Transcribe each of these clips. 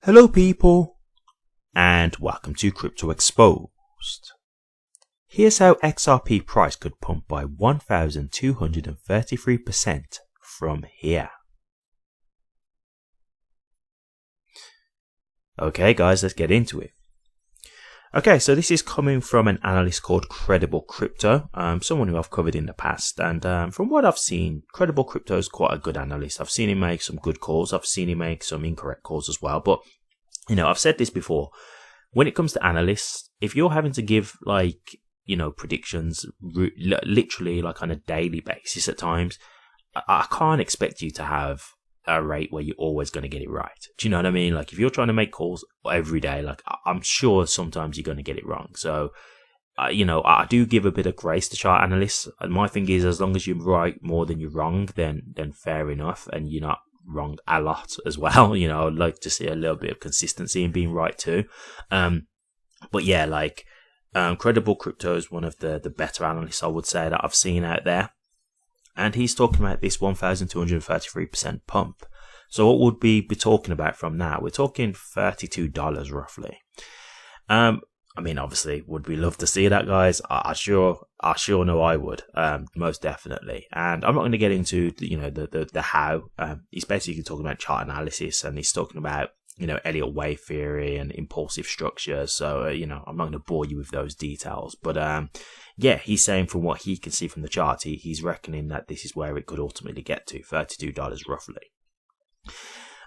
Hello people, and welcome to Crypto Exposed. Here's how XRP price could pump by 1,233% from here. Okay guys, let's get into it. Okay, so this is coming from an analyst called Credible Crypto, someone who I've covered in the past, and from what I've seen, Credible Crypto is quite a good analyst. I've seen him make some good calls, I've seen him make some incorrect calls as well, but you know, I've said this before, when it comes to analysts, if you're having to give predictions literally like on a daily basis at times, I can't expect you to have a rate where you're always going to get it right. Do you know what I mean? Like if you're trying to make calls every day, like I'm sure sometimes you're going to get it wrong. So, I do give a bit of grace to chart analysts. And my thing is, as long as you're right more than you're wrong, then fair enough. And you're not wrong a lot as well. I'd like to see a little bit of consistency in being right too. But yeah, Credible Crypto is one of the better analysts, I would say, that I've seen out there. And he's talking about this 1,233% pump. So what would we be talking about from now? We're talking $32 roughly. Obviously, would we love to see that, guys? I sure know I would, most definitely. And I'm not going to get into the how. He's basically talking about chart analysis, and he's talking about Elliott wave theory and impulsive structures. So I'm not going to bore you with those details, but yeah, he's saying from what he can see from the chart, he's reckoning that this is where it could ultimately get to, $32 roughly.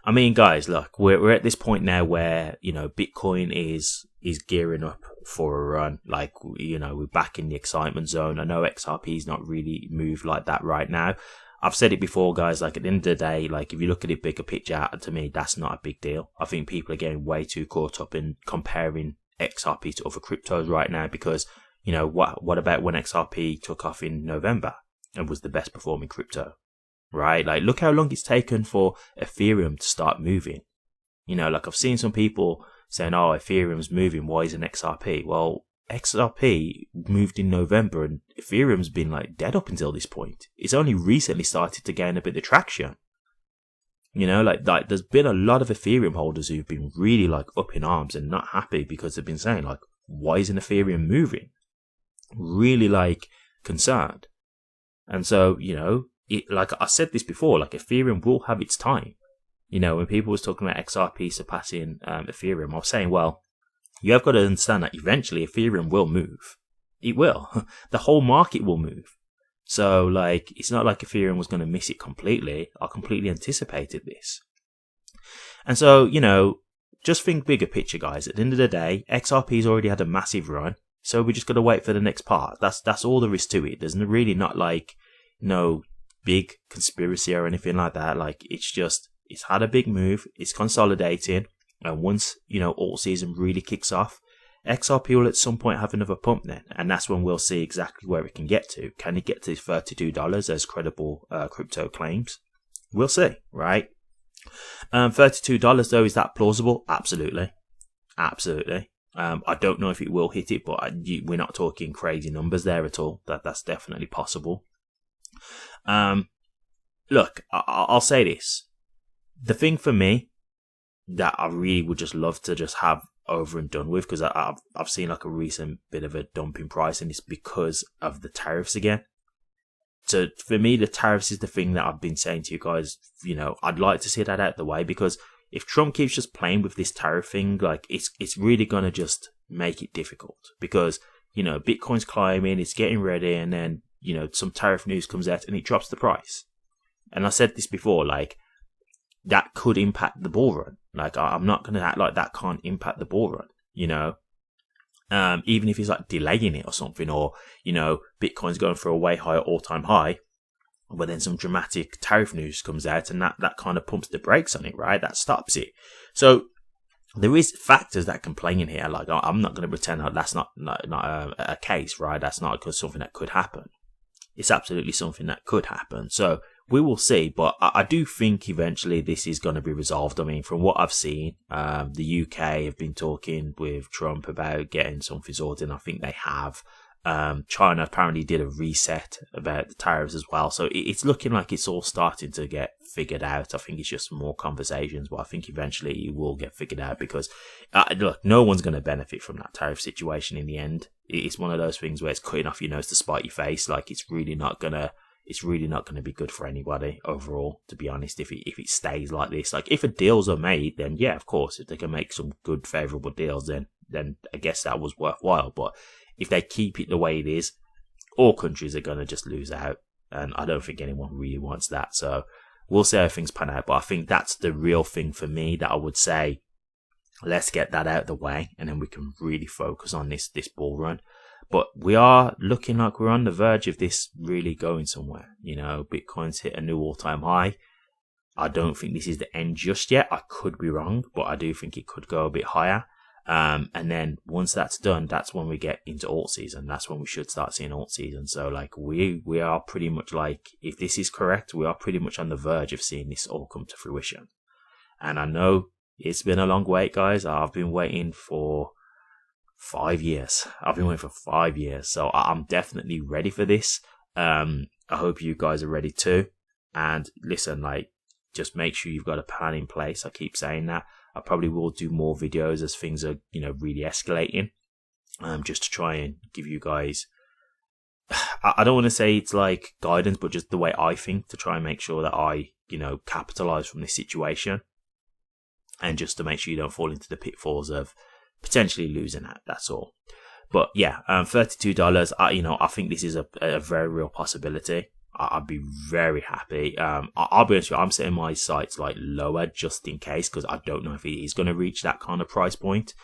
I mean, guys, look, we're at this point now where Bitcoin is gearing up for a run. We're back in the excitement zone. I know XRP's not really moved like that right now. I've said it before, guys, at the end of the day, if you look at it bigger picture, to me, that's not a big deal. I think people are getting way too caught up in comparing XRP to other cryptos right now because, what about when XRP took off in November and was the best performing crypto, right? Look how long it's taken for Ethereum to start moving. I've seen some people saying, oh, Ethereum's moving, why isn't XRP? Well, XRP moved in November and Ethereum's been dead up until this point. It's only recently started to gain a bit of traction. There's been a lot of Ethereum holders who've been really up in arms and not happy because they've been saying why isn't Ethereum moving? Really concerned. And so, I said this before, Ethereum will have its time. When people was talking about XRP surpassing Ethereum, I was saying, well, you have got to understand that eventually Ethereum will move. It will. The whole market will move. So, it's not like Ethereum was going to miss it completely. I completely anticipated this. And so, just think bigger picture, guys. At the end of the day, XRP's already had a massive run. So we just got to wait for the next part. That's all there is to it. There's really not no big conspiracy or anything like that. It's had a big move. It's consolidating. And once, alt season really kicks off, XRP will at some point have another pump then. And that's when we'll see exactly where it can get to. Can it get to $32 as Credible Crypto claims? We'll see, right? $32 though, is that plausible? Absolutely. Absolutely. I don't know if it will hit it, but we're not talking crazy numbers there at all. That's definitely possible. Look, I'll say this. The thing for me that I really would just love to just have over and done with, because I've seen a recent bit of a dump in price, and it's because of the tariffs again. So for me, the tariffs is the thing that I've been saying to you guys. I'd like to see that out the way, because if Trump keeps just playing with this tariff thing, it's really gonna just make it difficult, because Bitcoin's climbing, it's getting ready, and then some tariff news comes out and it drops the price. And I said this before, that could impact the bull run. I'm not going to act like that can't impact the bull run, even if he's delaying it or something, or, Bitcoin's going for a way higher all-time high, but then some dramatic tariff news comes out and that kind of pumps the brakes on it, right? That stops it. So there is factors that can play in here. I'm not going to pretend that's not a case, right? That's not something that could happen. It's absolutely something that could happen. So we will see, but I do think eventually this is going to be resolved. I mean, from what I've seen, the UK have been talking with Trump about getting something sorted, and I think they have. China apparently did a reset about the tariffs as well. So it's looking like it's all starting to get figured out. I think it's just more conversations, but I think eventually it will get figured out because, look, no one's going to benefit from that tariff situation in the end. It's one of those things where it's cutting off your nose to spite your face. Like, it's really not going to be good for anybody overall, to be honest, if it stays like this. Like, if deals are made, then yeah, of course, if they can make some good, favourable deals, then I guess that was worthwhile. But if they keep it the way it is, all countries are going to just lose out. And I don't think anyone really wants that. So we'll see how things pan out. But I think that's the real thing for me that I would say, let's get that out of the way. And then we can really focus on this bull run. But we are looking like we're on the verge of this really going somewhere. You know, Bitcoin's hit a new all-time high. I don't think this is the end just yet. I could be wrong, but I do think it could go a bit higher. And then once that's done, that's when we get into alt season. That's when we should start seeing alt season. So like we are pretty much like, if this is correct, we are pretty much on the verge of seeing this all come to fruition. And I know it's been a long wait, guys. I've been waiting for 5 years. So I'm definitely ready for this. I hope you guys are ready too. And listen, like, just make sure you've got a plan in place. I keep saying that. I probably will do more videos as things are, really escalating. Just to try and give you guys, I don't want to say it's like guidance, but just the way I think, to try and make sure that I, capitalize from this situation. And just to make sure you don't fall into the pitfalls of potentially losing that. That's all. But yeah, $32. I think this is a very real possibility. I'd be very happy. I'll be honest with you, I'm setting my sights like lower just in case, because I don't know if it is going to reach that kind of price point.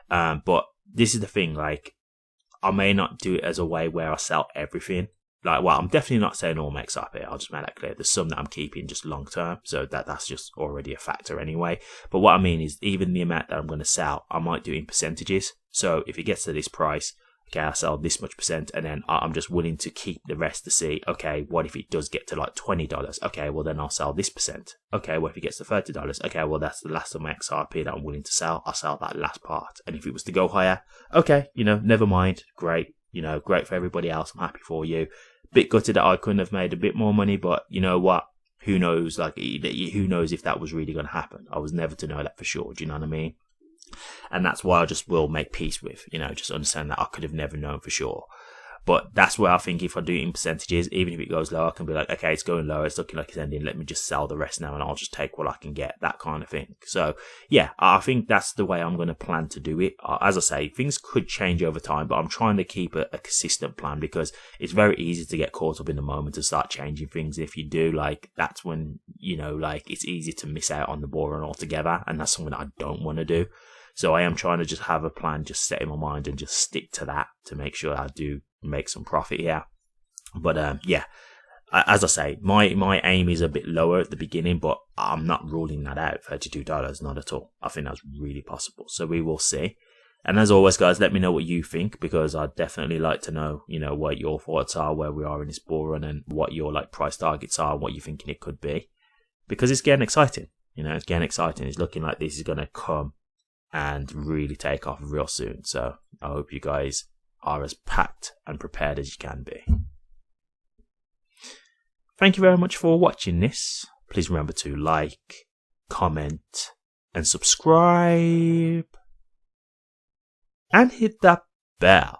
But this is the thing, like, I may not do it as a way where I sell everything. Like, well, I'm definitely not selling all my XRP. I'll just make that clear. There's some that I'm keeping just long term, so that's just already a factor anyway. But what I mean is, even the amount that I'm going to sell, I might do in percentages. So if it gets to this price, okay, I sell this much percent, and then I'm just willing to keep the rest to see, okay, what if it does get to like $20? Okay, well then I'll sell this percent. Okay, well if it gets to $30, okay, well that's the last of my XRP that I'm willing to sell. I'll sell that last part. And if it was to go higher, okay, never mind. Great. Great for everybody else. I'm happy for you. Bit gutted that I couldn't have made a bit more money, but you know what? Who knows? Like, who knows if that was really going to happen? I was never to know that for sure. Do you know what I mean? And that's why I just will make peace with, just understand that I could have never known for sure. But that's where I think if I do it in percentages, even if it goes low, I can be like, okay, it's going low, it's looking like it's ending, let me just sell the rest now and I'll just take what I can get, that kind of thing. So yeah, I think that's the way I'm going to plan to do it. As I say, things could change over time, but I'm trying to keep a consistent plan, because it's very easy to get caught up in the moment and start changing things. If you do, like, that's when, it's easy to miss out on the ball run altogether, and that's something that I don't want to do. So I am trying to just have a plan, just set in my mind and just stick to that to make sure I do make some profit here. But yeah, as I say, my aim is a bit lower at the beginning, but I'm not ruling that out. $32, not at all. I think that's really possible. So we will see. And as always, guys, let me know what you think, because I'd definitely like to know, what your thoughts are, where we are in this bull run, and what your price targets are, what you're thinking it could be, because it's getting exciting. It's getting exciting. It's looking like this is going to come and really take off real soon. So I hope you guys are as packed and prepared as you can be. Thank you very much for watching this. Please remember to like, comment, and subscribe. And hit that bell.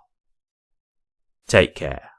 Take care.